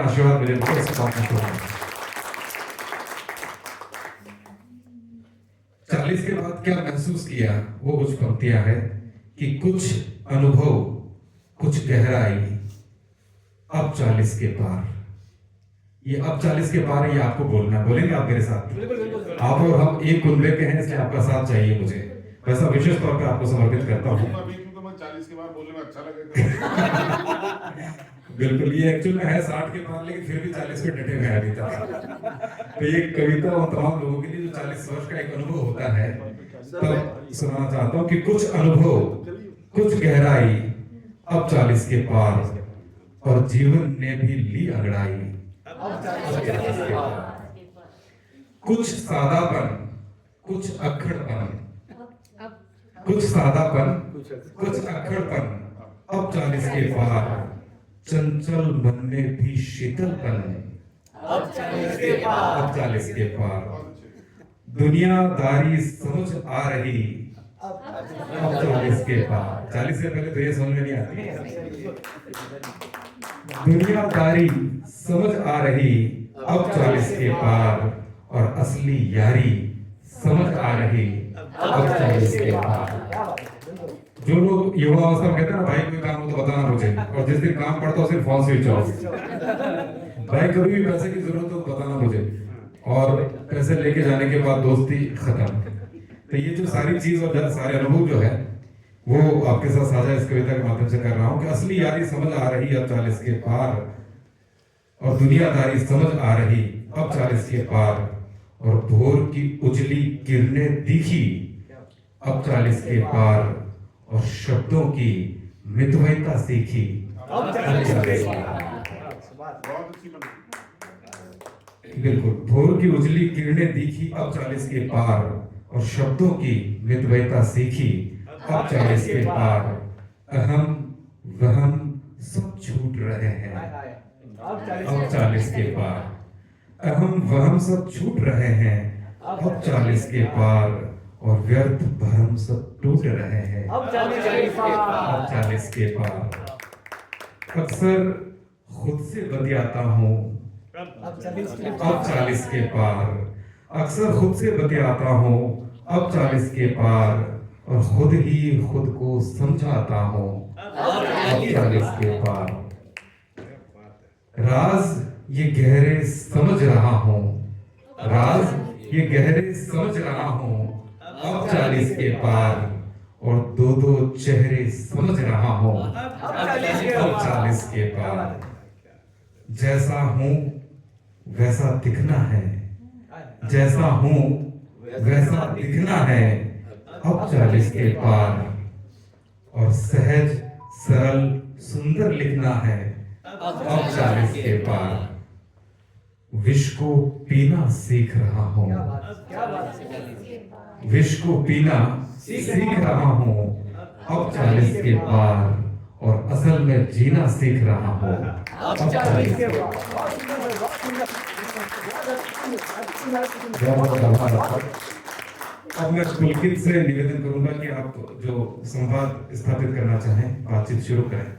आशीर्वाद मिले मुझे इस बात में। 40 के बाद क्या महसूस किया, वो कुछ पंक्तियां हैं कि कुछ अनुभव, कुछ गहराई, अब 40 के पार। ये अब 40 के पार ये आपको बोलना, बोलेंगे आप मेरे साथ? आप और हम एक कुनबे के हैं, इसलिए आपका साथ चाहिए मुझे। वैसा विशेष तौर पे आपको समर्पित करता हूँ। 40 के बाद बोलने में अच्छा लगेगा। बिल्कुल, ये एक्चुअल में है 60 के बाद, लेकिन फिर भी 40 पे डटे हुए हैं अभी तक। तो ये कविता उन तमाम लोगों के लिए जो 40 वर्ष का एक अनुभव होता है, तब सुनाना चाहता हूँ कि कुछ अनुभव, कुछ गहराई, अब 40 के पार, और जीवन ने भी ली अंगड़ाई। कुछ सादापन, कुछ अक्खड़पन, कुछ सादापन, कुछ अक्खड़पन, अब 40 के पार, चंचल मन में भी शीतलपन, अब 40 के पार, अब 40 के पार, दुनियादारी समझ आ रही, अब 40 के पार। 40 से पहले तो ये समझ में नहीं आती। दुनियादारी समझ आ रही, अब 40 के पार, और असली यारी समझ आ रही, अब 40 के पार। जो लोग युवा अवस्था में कहते हैं ना, भाई कोई काम हो तो बताना मुझे, और जिस दिन काम पड़ता हो सिर्फ फोन स्विच ऑफ। भाई कभी भी पैसे की जरूरत हो तो बताना मुझे, और पैसे लेके जाने के बाद दोस्ती खत्म। तो ये जो सारी चीज और सारे अनुभव जो है वो आपके साथ साझा इस कविता के माध्यम से कर रहा हूँ कि असली यारी समझ आ रही अब 40 के पार, और दुनियादारी समझ आ रही अब 40 के पार, और भोर की उजली किरणें दिखी अब 40 के पार, और शब्दों की मितव्ययता सीखी अब 40 के पार। बिल्कुल, भोर की उजली किरणें दिखी अब 40 के पार, और शब्दों की मितव्ययता सीखी अब 40 के पार। अहम वहम सब छूट रहे हैं अब 40 के पार। अहम वहम सब छूट रहे हैं अब 40 के पार, और व्यर्थ भ्रम सब टूट रहे हैं अब 40 के पार, अब 40 के पार। अक्सर खुद से बतियाता हूँ अब 40 के अब 40 के पार। अक्सर खुद से बतियाता हूँ अब 40 के पार, और खुद ही खुद को समझाता हूँ अब 40 के पार। राज ये गहरे समझ रहा हूँ, राज ये गहरे समझ रहा हूँ अब 40 के पार, और दो दो चेहरे समझ रहा हूँ अब 40 के पार। जैसा हूँ वैसा दिखना है, जैसा हूँ वैसा दिखना है अब 40 के पार, और सहज सरल सुंदर लिखना है अब 40 के पार। विष को पीना सीख रहा हूँ, विष को पीना सीख रहा हूँ अब 40 के पार, और असल में जीना सीख रहा हूँ अब 40 के पार। अब मैं पुलकित से निवेदन करूंगा कि आप जो संवाद स्थापित करना चाहें, बातचीत शुरू करें।